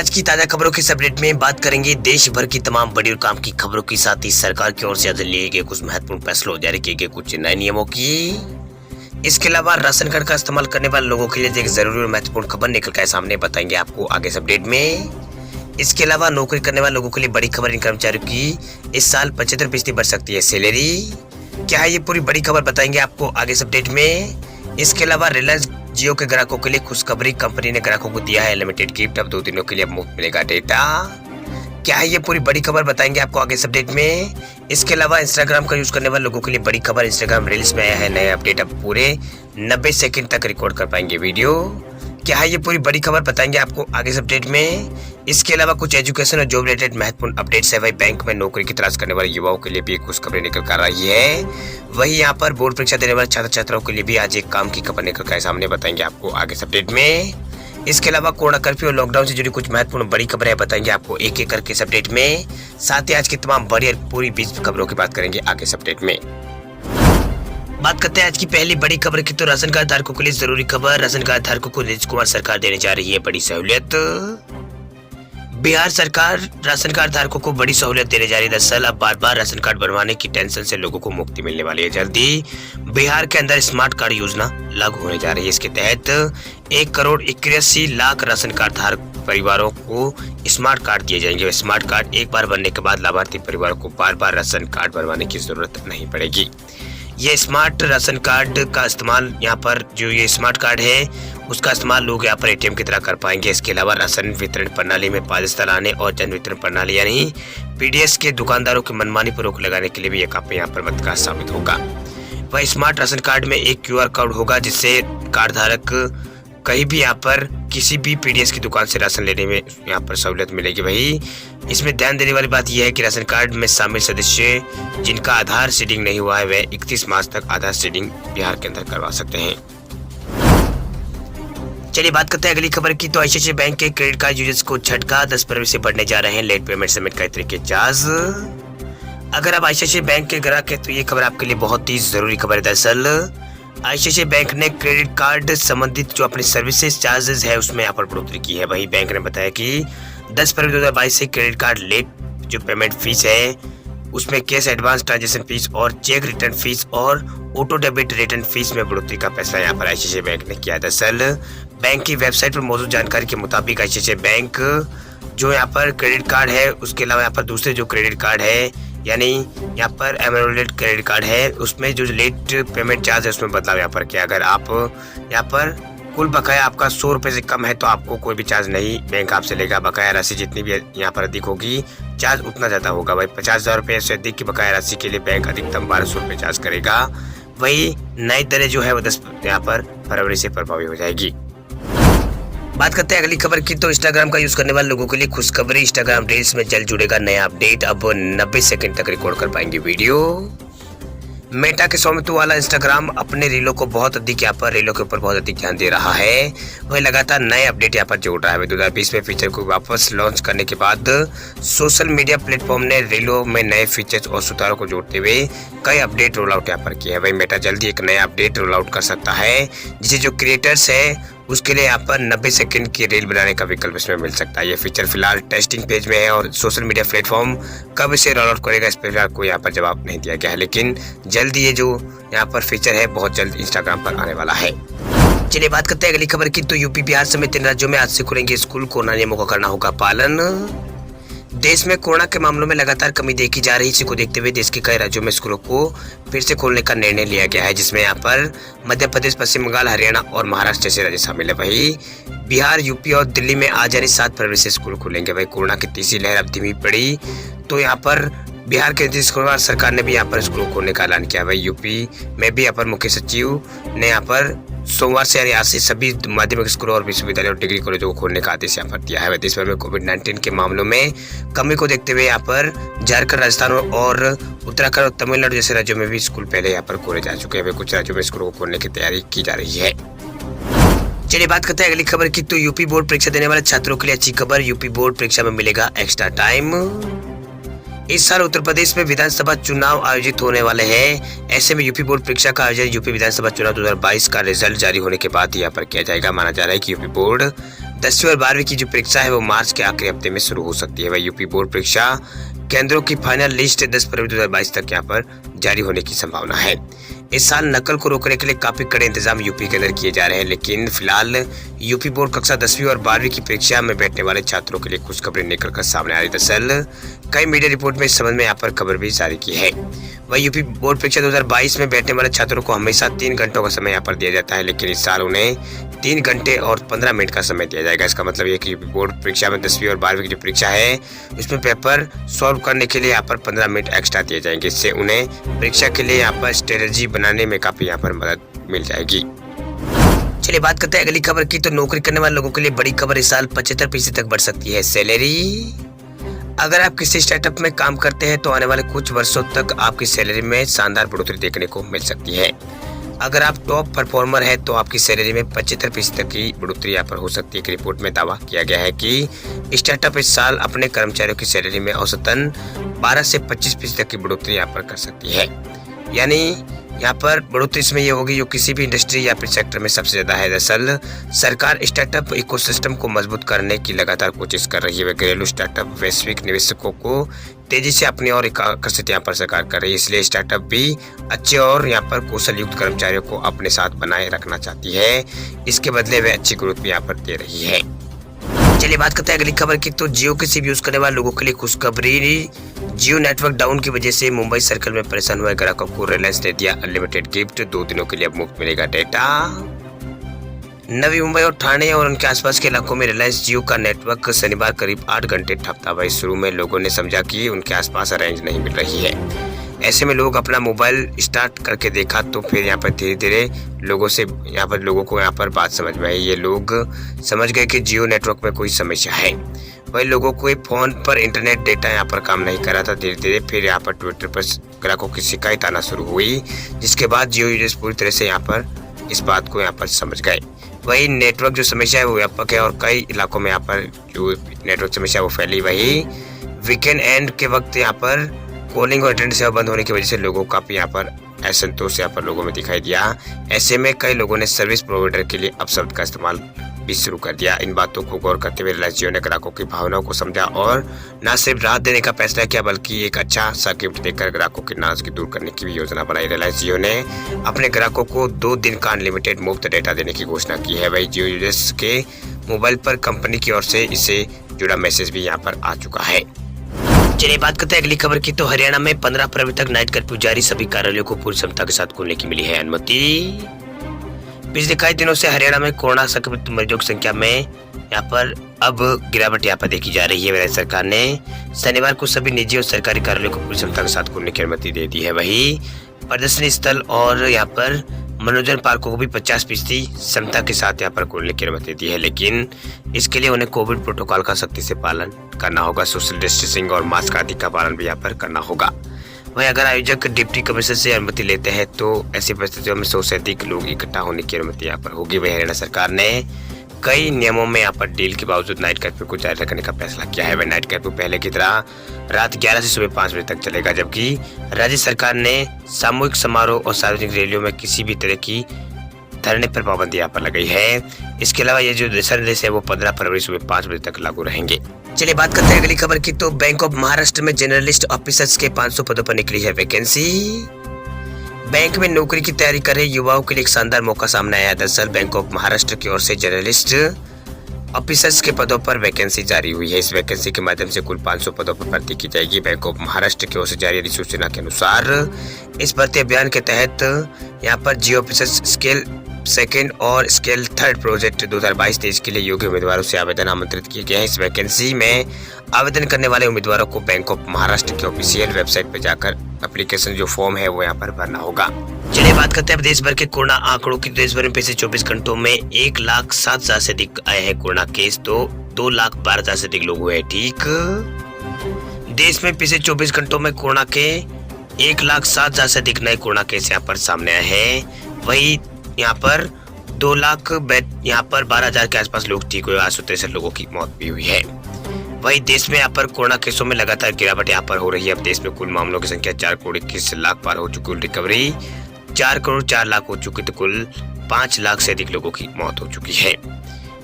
आज की ताजा खबरों के अपडेट में बात करेंगे देश भर की तमाम बड़ी और काम की खबरों के साथ ही सरकार की ओर से लिए गए कुछ महत्वपूर्ण फैसलों, जारी किए गए कुछ नए नियमों की। इसके अलावा राशन कार्ड का इस्तेमाल करने वाले लोगों के लिए एक जरूरी और महत्वपूर्ण खबर निकल कर सामने बताएंगे आपको आगे इस अपडेट में। इसके अलावा नौकरी करने वाले लोगों के लिए बड़ी खबर, इन कर्मचारियों की इस साल 75% बढ़ सकती है सैलरी। क्या है ये पूरी बड़ी खबर बताएंगे आपको आगे इस अपडेट में। इसके अलावा रिलायंस जियो के ग्राहकों के लिए खुशखबरी, कंपनी ने ग्राहकों को दिया है लिमिटेड गिफ्ट, अब 2 दिनों के लिए मुफ्त मिलेगा डेटा। क्या है ये पूरी बड़ी खबर बताएंगे आपको आगे इस अपडेट में। इसके अलावा इंस्टाग्राम का यूज करने वाले लोगों के लिए बड़ी खबर, इंस्टाग्राम रील्स में आया है नया अपडेट, अब पूरे 90 सेकंड तक रिकॉर्ड कर पाएंगे वीडियो। क्या है ये पूरी बड़ी खबर बताएंगे आपको आगे इस अपडेट में। इसके अलावा कुछ एजुकेशन और जॉब रिलेटेड महत्वपूर्ण अपडेट्स है। वही बैंक में नौकरी की तलाश करने वाले युवाओं के लिए भी कुछ खबरें निकल कर रही है। वही यहाँ पर बोर्ड परीक्षा देने वाले छात्र छात्राओं के लिए भी आज एक काम की खबर निकल कर सामने बताएंगे आपको आगे इस अपडेट में। इसके अलावा कोरोना कर्फ्यू और लॉकडाउन से जुड़ी कुछ महत्वपूर्ण बड़ी खबरें बताएंगे आपको एक एक करके इस अपडेट में। साथ ही आज की तमाम बड़ी और पूरी 20 खबरों की बात करेंगे आगे इस अपडेट में। बात करते हैं आज की पहली बड़ी खबर की, तो राशन कार्ड धारकों के लिए जरूरी खबर। राशन कार्ड धारकों को नीतीश कुमार सरकार देने जा रही है बड़ी सहूलियत। बिहार सरकार राशन कार्ड धारकों को बड़ी सहूलियत देने जा रही है। दरअसल अब बार राशन कार्ड बनवाने की टेंशन से लोगों को मुक्ति मिलने वाली है। जल्दी बिहार के अंदर स्मार्ट कार्ड योजना लागू होने जा रही है। इसके तहत 1,81,00,000 राशन कार्ड धारक परिवारों को स्मार्ट कार्ड दिए जाएंगे। स्मार्ट कार्ड एक बार बनने के बाद लाभार्थी परिवारों को बार राशन कार्ड बनवाने की जरूरत नहीं पड़ेगी। ये स्मार्ट राशन कार्ड का इस्तेमाल यहाँ पर जो ये स्मार्ट कार्ड है उसका इस्तेमाल लोग यहाँ पर एटीएम की तरह कर पाएंगे। इसके अलावा राशन वितरण प्रणाली में पारदर्शिता लाने और जन वितरण प्रणाली यानी पीडीएस के दुकानदारों की मनमानी पर रोक लगाने के लिए भी ये काफी यहाँ पर मददगार साबित होगा। वह स्मार्ट राशन कार्ड में एक क्यूआर कोड होगा जिससे कार्ड धारक कहीं भी यहाँ पर किसी भी पीडीएस की दुकान से राशन लेने में यहाँ पर सहूलियत मिलेगी। वही इसमें ध्यान देने वाली बात यह है कि राशन कार्ड में शामिल सदस्य जिनका आधार सीडिंग नहीं हुआ है वे 31 मार्च तक आधार सीडिंग बिहार के अंदर करवा सकते हैं। चलिए बात करते हैं अगली खबर की, तो आईसीआईसीआई बैंक के क्रेडिट कार्ड यूजर्स को झटका, 10% से बढ़ने जा रहे हैं लेट पेमेंट समेत कई तरह के चार्ज। अगर आप आईसीआईसीआई बैंक के ग्राहक हैं तो ये खबर आपके लिए बहुत ही जरूरी खबर है। दरअसल आईसीआईसीआई बैंक ने क्रेडिट कार्ड संबंधित जो अपने सर्विसेज चार्जेस है उसमें यहाँ पर बढ़ोतरी की है। वही बैंक ने बताया कि 10 फरवरी 2022 से क्रेडिट कार्ड लेट जो पेमेंट फीस है उसमें कैश एडवांस ट्रांजैक्शन फीस और चेक रिटर्न फीस और ऑटो डेबिट रिटर्न फीस में बढ़ोतरी का फैसला यहाँ पर आईसीआईसीआई बैंक ने किया। दरअसल बैंक की वेबसाइट पर मौजूद जानकारी के मुताबिक आईसीआईसीआई बैंक जो यहाँ पर क्रेडिट कार्ड है उसके अलावा यहाँ पर दूसरे जो क्रेडिट कार्ड है यानी यहाँ पर एमरोलेट क्रेडिट कार्ड है उसमें जो लेट पेमेंट चार्ज है उसमें बदलाव यहाँ पर किया। अगर आप यहाँ पर कुल बकाया आपका 100 रुपए से कम है तो आपको कोई भी चार्ज नहीं बैंक आपसे लेगा। बकाया राशि जितनी भी यहाँ पर अधिक होगी चार्ज उतना ज्यादा होगा। वही 50,000 रुपए से अधिक की बकाया राशि के लिए बैंक अधिकतम 1200 रुपए चार्ज करेगा। वही नई दरें जो है वो 10 यहाँ पर फरवरी से प्रभावी हो जाएगी। बात करते हैं अगली खबर की, तो इंस्टाग्राम का यूज करने वाले लोगों के लिए खुशखबरी, इंस्टाग्राम रील्स में जल्द जुड़ेगा नया अपडेट, अब 90 सेकंड तक रिकॉर्ड कर पाएंगे वीडियो। मेटा के स्वामित्व वाला इंस्टाग्राम अपने रीलों को बहुत अधिक यहाँ पर रीलों के ऊपर बहुत अधिक ध्यान दे रहा है। वह लगातार नए अपडेट यहाँ पर जोड़ रहा है। 2020 में फीचर को वापस लॉन्च करने के बाद सोशल मीडिया प्लेटफॉर्म ने रीलों में नए फीचर्स और सुधारों को जोड़ते हुए कई अपडेट रोल आउट यहाँ पर किए हैं। वही मेटा जल्दी एक नया अपडेट रोल आउट कर सकता है जिसे जो क्रिएटर्स है उसके लिए यहाँ पर 90 सेकंड की रील बनाने का विकल्प इसमें मिल सकता है। ये फीचर फिलहाल टेस्टिंग पेज में है और सोशल मीडिया प्लेटफॉर्म कब इसे रोल आउट करेगा इस पर कोई यहाँ पर जवाब नहीं दिया गया है, लेकिन जल्द ये जो यहाँ पर फीचर है बहुत जल्द इंस्टाग्राम पर आने वाला है। चलिए बात करते हैं अगली खबर की, तो यूपी बिहार समेत 3 राज्यों में आज से खुलेंगे स्कूल, कोरोना नियमों का करना होगा पालन। देश में कोरोना के मामलों में लगातार कमी देखी जा रही है। इसी को देखते हुए देश के कई राज्यों में स्कूलों को फिर से खोलने का निर्णय लिया गया है, जिसमें यहाँ पर मध्य प्रदेश, पश्चिम बंगाल, हरियाणा और महाराष्ट्र जैसे राज्य शामिल है। वही बिहार, यूपी और दिल्ली में आज यानी 7 फरवरी से स्कूल खुलेंगे। वही कोरोना की तीसरी लहर अब धीमी पड़ी तो यहाँ पर बिहार के नीतीश कुमार सरकार ने भी यहाँ पर स्कूल खोलने का ऐलान किया। वही यूपी में भी यहाँ पर मुख्य सचिव ने यहाँ पर सोमवार से यानी आज से सभी माध्यमिक स्कूलों और विश्वविद्यालय और डिग्री कॉलेजों को खोलने का आदेश यहाँ पर दिया है। देश भर में कोविड-19 के मामलों में कमी को देखते हुए यहाँ पर झारखंड, राजस्थान और उत्तराखंड और तमिलनाडु जैसे राज्यों में भी स्कूल पहले यहाँ पर खोले जा चुके हैं। कुछ राज्यों में स्कूलों को खोलने की तैयारी की जा रही है। चलिए बात करते हैं अगली खबर की, तो यूपी बोर्ड परीक्षा देने वाले छात्रों के लिए अच्छी खबर, यूपी बोर्ड परीक्षा में मिलेगा एक्स्ट्रा टाइम। इस साल उत्तर प्रदेश में विधानसभा चुनाव आयोजित होने वाले हैं। ऐसे में यूपी बोर्ड परीक्षा का आयोजन यूपी विधानसभा चुनाव 2022 का रिजल्ट जारी होने के बाद यहाँ पर किया जाएगा। माना जा रहा है कि यूपी बोर्ड 10वीं और 12वीं की जो परीक्षा है वो मार्च के आखिरी हफ्ते में शुरू हो सकती है। वही यूपी बोर्ड परीक्षा केंद्रों की फाइनल लिस्ट 10 फरवरी 2022 तक यहाँ पर जारी होने की संभावना है। इस साल नकल को रोकने के लिए काफी कड़े इंतजाम यूपी के अंदर किए जा रहे हैं, लेकिन फिलहाल यूपी बोर्ड कक्षा 10वीं और 12वीं की परीक्षा में बैठने वाले छात्रों के लिए खुशखबरी निकल कर सामने आ रही। दरअसल कई मीडिया रिपोर्ट में इस संबंध में यहाँ पर खबर भी जारी की है। वही यूपी बोर्ड परीक्षा 2022 में बैठने वाले छात्रों को हमेशा 3 घंटों का समय यहाँ पर दिया जाता है, लेकिन इस साल उन्हें 3 घंटे और 15 मिनट का समय दिया जाएगा। इसका मतलब ये कि बोर्ड परीक्षा में 10वीं और 12वीं की जो परीक्षा है उसमें पेपर सॉल्व करने के लिए यहाँ पर 15 मिनट एक्स्ट्रा दिए जाएंगे। इससे उन्हें परीक्षा के लिए यहाँ पर स्ट्रेटेजी बनाने में काफी यहाँ पर मदद मिल जाएगी। चलिए बात करते हैं अगली खबर की। तो नौकरी करने वाले लोगों के लिए बड़ी खबर, इस साल 75% तक बढ़ सकती है सैलरी। अगर आप किसी स्टार्टअप में काम करते हैं तो आने वाले कुछ वर्षों तक आपकी सैलरी में शानदार बढ़ोतरी देखने को मिल सकती है। अगर आप टॉप परफॉर्मर हैं तो आपकी सैलरी में 75% तक की बढ़ोतरी यहाँ पर हो सकती है। एक रिपोर्ट में दावा किया गया है कि स्टार्टअप इस साल अपने कर्मचारियों की सैलरी में औसतन 12 से 25% तक की बढ़ोतरी यहाँ पर कर सकती है। यानी यहाँ पर बढ़ोतरी इसमें ये होगी जो किसी भी इंडस्ट्री या फिर सेक्टर में सबसे ज्यादा है। दरअसल सरकार स्टार्टअप इकोसिस्टम को मजबूत करने की लगातार कोशिश कर रही है। घरेलू स्टार्टअप वैश्विक निवेशकों को तेजी से अपनी ओर आकर्षित यहाँ पर सरकार कर रही है, इसलिए स्टार्टअप भी अच्छे और यहाँ पर कौशल युक्त कर्मचारियों को अपने साथ बनाए रखना चाहती है। इसके बदले वे अच्छी ग्रोथ भी यहाँ पर दे रही है। चलिए बात करते हैं अगली खबर की। तो जियो के सिम यूज करने वाले लोगों के लिए खुशखबरी। जियो नेटवर्क डाउन की वजह से मुंबई सर्कल में परेशान हुए ग्राहकों को रिलायंस ने दिया अनलिमिटेड गिफ्ट। 2 दिनों के लिए अब मुफ्त मिलेगा डेटा। नवी मुंबई और ठाणे और उनके आसपास के इलाकों में रिलायंस जियो का नेटवर्क शनिवार करीब 8 घंटे ठप था। वही शुरू में लोगों ने समझा कि उनके आसपास रेंज नहीं मिल रही है। ऐसे में लोग अपना मोबाइल स्टार्ट करके देखा तो फिर यहाँ पर धीरे धीरे लोगों को यहाँ पर बात समझ में आई। ये लोग समझ गए कि जियो नेटवर्क में कोई समस्या है। वही लोगों को फोन पर इंटरनेट डेटा यहाँ पर काम नहीं कर रहा था। धीरे धीरे फिर यहाँ पर ट्विटर पर ग्राहकों की शिकायत आना शुरू हुई, जिसके बाद जियो यूजर्स पूरी तरह से यहाँ पर इस बात को यहाँ पर समझ गए। वही नेटवर्क जो समस्या है वो व्यापक है और कई इलाकों में यहाँ पर जो नेटवर्क समस्या वो फैली। वही वीकेंड एंड के वक्त यहाँ पर कॉलिंग और इंटरनेट सेवा बंद होने की वजह से लोगों का भी यहाँ पर असंतोष यहाँ पर लोगों में दिखाई दिया। ऐसे में कई लोगों ने सर्विस प्रोवाइडर के लिए अपशब्द का इस्तेमाल भी शुरू कर दिया। इन बातों को गौर करते हुए रिलायंस जियो ने ग्राहकों की भावनाओं को समझा और न सिर्फ राहत देने का फैसला किया बल्कि एक अच्छा सा गिफ्ट देकर ग्राहकों की नाराजगी दूर करने की भी योजना बनाई। रिलायंस जियो ने अपने ग्राहकों को 2 दिन का अनलिमिटेड मुफ्त डेटा देने की घोषणा की है। वही जियो यूजर्स के मोबाइल पर कंपनी की ओर से इससे जुड़ा मैसेज भी यहाँ पर आ चुका है। चलिए बात करते हैं अगली खबर की। तो हरियाणा में 15 फरवरी तक नाइट कर्फ्यू जारी, सभी कार्यालयों को पूरी क्षमता के साथ खोलने की मिली है अनुमति। पिछले कई दिनों से हरियाणा में कोरोना संक्रमित मरीजों की संख्या में यहाँ पर अब गिरावट यहाँ पर देखी जा रही है। राज्य सरकार ने शनिवार को सभी निजी और सरकारी कार्यालयों को पूरी क्षमता के साथ खोलने की अनुमति दे दी है। वही प्रदर्शनी स्थल और यहाँ पर मनोरंजन पार्कों को भी 50% क्षमता के साथ यहाँ पर खोलने की अनुमति दी है, लेकिन इसके लिए उन्हें कोविड प्रोटोकॉल का सख्ती से पालन करना होगा। सोशल डिस्टेंसिंग और मास्क आदि का पालन भी यहाँ पर करना होगा। वहीं अगर आयोजक डिप्टी कमिश्नर से अनुमति लेते हैं तो ऐसी परिस्थितियों में 100 से अधिक लोग इकट्ठा होने की अनुमति यहाँ पर होगी। वही हरियाणा सरकार ने कई नियमों में यहाँ पर डील के बावजूद नाइट कर्फ्यू को जारी रखने का फैसला किया है। वह नाइट कर्फ्यू पहले की तरह रात 11 से सुबह 5 बजे तक चलेगा, जबकि राज्य सरकार ने सामूहिक समारोह और सार्वजनिक रैलियों में किसी भी तरह की धरने पर पाबंदी यहाँ पर लगाई है। इसके अलावा ये जो दिशा निर्देश है वो 15 फरवरी सुबह 5 बजे तक लागू रहेंगे। चलिए बात करते हैं अगली खबर की। तो बैंक ऑफ महाराष्ट्र में जर्नलिस्ट ऑफिसर्स के 500 पदों पर निकली है वैकेंसी। बैंक में नौकरी की तैयारी कर रहे युवाओं के लिए एक शानदार मौका सामने आया है। दरअसल बैंक ऑफ महाराष्ट्र की ओर से जर्नलिस्ट ऑफिसर्स के पदों पर वैकेंसी जारी हुई है। इस वैकेंसी के माध्यम से कुल 500 पदों पर भर्ती की जाएगी। बैंक ऑफ महाराष्ट्र की ओर से जारी अधिसूचना के अनुसार इस भर्ती अभियान के तहत यहाँ पर जियो ऑफिसर्स स्केल 2 और स्केल 3 प्रोजेक्ट 2022-23 के लिए योग्य उम्मीदवारों से आवेदन आमंत्रित किए गए हैं। इस वैकेंसी में आवेदन करने वाले उम्मीदवारों को बैंक ऑफ महाराष्ट्र की ऑफिशियल वेबसाइट पर जाकर एप्लीकेशन जो फॉर्म है वो यहाँ पर भरना होगा। चलिए बात करते हैं देश भर के कोरोना आंकड़ों की। देश भर में पिछले 24 घंटों में 1,07,000 से अधिक आए हैं कोरोना केस, तो 2,12,000 से अधिक लोग हुए हैं ठीक। देश में पिछले 24 घंटों में कोरोना के 1,07,000 से अधिक नए कोरोना केस यहाँ पर सामने आए हैं। वही यहाँ पर 2 लाख यहाँ पर 12,000 के आसपास लोग ठीक हुए। 863 लोगों की मौत भी हुई है। वही देश में यहाँ पर कोरोना केसों में लगातार गिरावट यहाँ पर हो रही है। अब देश में कुल मामलों की संख्या 4 करोड़ 21 लाख पार हो चुकी। कुल रिकवरी 4 करोड़ 4 लाख हो चुकी, तो कुल 5 लाख से अधिक लोगों की मौत हो चुकी है।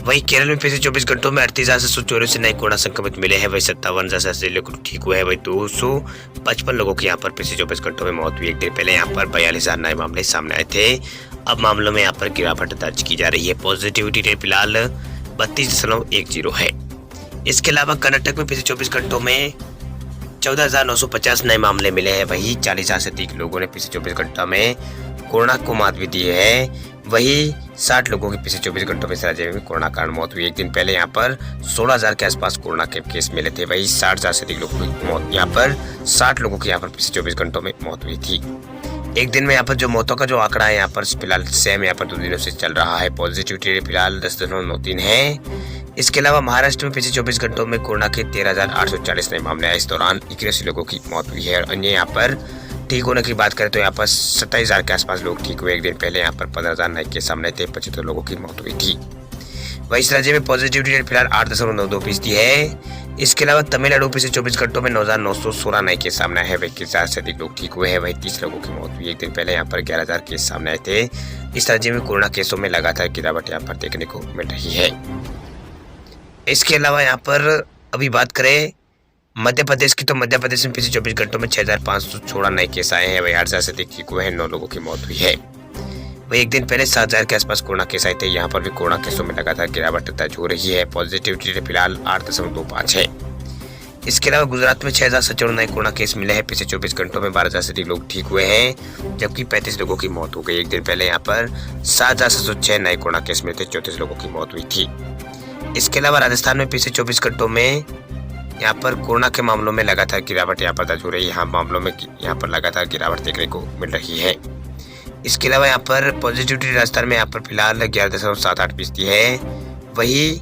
वहीं केरल में पिछले 24 घंटों में 38,784 नए कोरोना संक्रमित मिले हैं। वही 57,000 से लोग ठीक हुए हैं। वही 255 लोगों की यहाँ पर पिछले 24 घंटों में मौत हुई। एक दिन पहले यहाँ पर 42,000 नए मामले सामने आए थे। अब मामलों में यहाँ पर गिरावट दर्ज की जा रही है। पॉजिटिविटी रेट फिलहाल 32.10 है। इसके अलावा कर्नाटक में पिछले 24 घंटों में 14,950 नए मामले मिले हैं। वही 40,000 से अधिक लोगों ने पिछले 24 घंटों में कोरोना को मात भी दी है। वही 60 लोगों की पिछले 24 घंटों में राज्य में कोरोना कारण मौत हुई। एक दिन पहले यहाँ पर 16,000 के आसपास कोरोना के केस मिले थे। वही 60,000 से अधिक लोगों की मौत, यहाँ पर 60 लोगों की यहाँ पर पिछले 24 घंटों में मौत हुई थी। एक दिन में यहाँ पर जो मौतों का जो आंकड़ा है यहाँ पर फिलहाल सेम यहाँ पर 2 दिनों से चल रहा है। पॉजिटिविटी रेट फिलहाल 10.93 है। इसके अलावा महाराष्ट्र में पिछले 24 घंटों में कोरोना के 13,840 नए मामले आए। इस दौरान 81 लोगों की मौत हुई है। और अन्य यहाँ पर ठीक होने की बात करें तो यहाँ पर 27,000 के आसपास लोग ठीक हुए। एक दिन पहले यहाँ पर 15,000 नए केस सामने थे। 75 लोगों की मौत हुई थी। वही इस राज्य में पॉजिटिविटी रेट फिलहाल 8.92% है। इसके अलावा तमिलनाडु पिछले 24 घंटों में 9,916 नए केस सामने आए हैं। वही 21,000 से अधिक लोग ठीक हुए हैं। वही 30 लोगों की मौत हुई। एक दिन पहले यहाँ पर 11,000 केस सामने आए थे। इस राज्य में कोरोना केसों में लगातार गिरावट यहाँ पर देखने को मिल रही है। इसके अलावा यहाँ पर अभी बात करें मध्य प्रदेश की, तो मध्य प्रदेश में पिछले 24 घंटों में 6,516 नए केस आए हैं। वही 8,000 से अधिक ठीक हुए हैं। 9 लोगों की मौत हुई है। वही एक दिन पहले 7,000 के आसपास कोरोना केस आए थे। यहाँ पर भी कोरोना केसों में लगातार गिरावट दर्ज हो रही है। पॉजिटिविटी रेट फिलहाल 8.25 है। इसके अलावा गुजरात में 6,794 नए कोरोना केस मिले हैं। पिछले 24 घंटों में 12,000 से अधिक लोग ठीक हुए हैं, जबकि 35 लोगों की मौत हो गई। एक दिन पहले यहाँ पर 7,706 नए कोरोना केस मिले थे। 34 लोगों की मौत हुई थी। इसके अलावा राजस्थान में पिछले 24 घंटों में यहाँ पर कोरोना के मामलों में लगातार गिरावट यहाँ पर दर्ज हो रही है। यहाँ मामलों में यहाँ पर लगातार गिरावट देखने को मिल रही है। इसके अलावा यहाँ पर पॉजिटिविटी राजस्थान में यहाँ पर फिलहाल 11.78% है। वही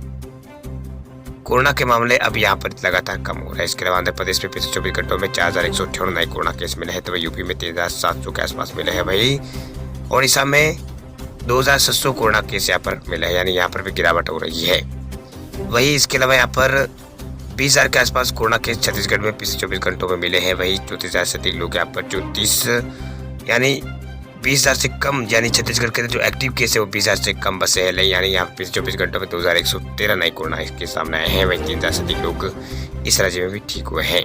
कोरोना के मामले अब यहाँ पर लगातार कम हो रहे हैं। इसके अलावा आंध्र प्रदेश में पिछले 24 घंटों में 4,198 नए कोरोना केस मिले हैं। तो वही यूपी में 3,700 के आसपास मिले हैं। वही ओडिशा में 2,700 कोरोना केस यहाँ पर मिले हैं, यानी यहाँ पर भी गिरावट हो रही है। वही इसके अलावा यहाँ पर 20,000 के आसपास कोरोना केस छत्तीसगढ़ में पिछले 24 घंटों में मिले हैं। वही 34,000 से अधिक लोग यहाँ पर 34 यानी 20,000 से कम, यानी छत्तीसगढ़ के जो एक्टिव केस है वो 20,000 से कम बसे हैं। यानी यहाँ पिछले 24 घंटों में 2,113 नए कोरोना के सामने आए हैं। वही 3,000 से अधिक लोग इस राज्य में भी ठीक हुए हैं।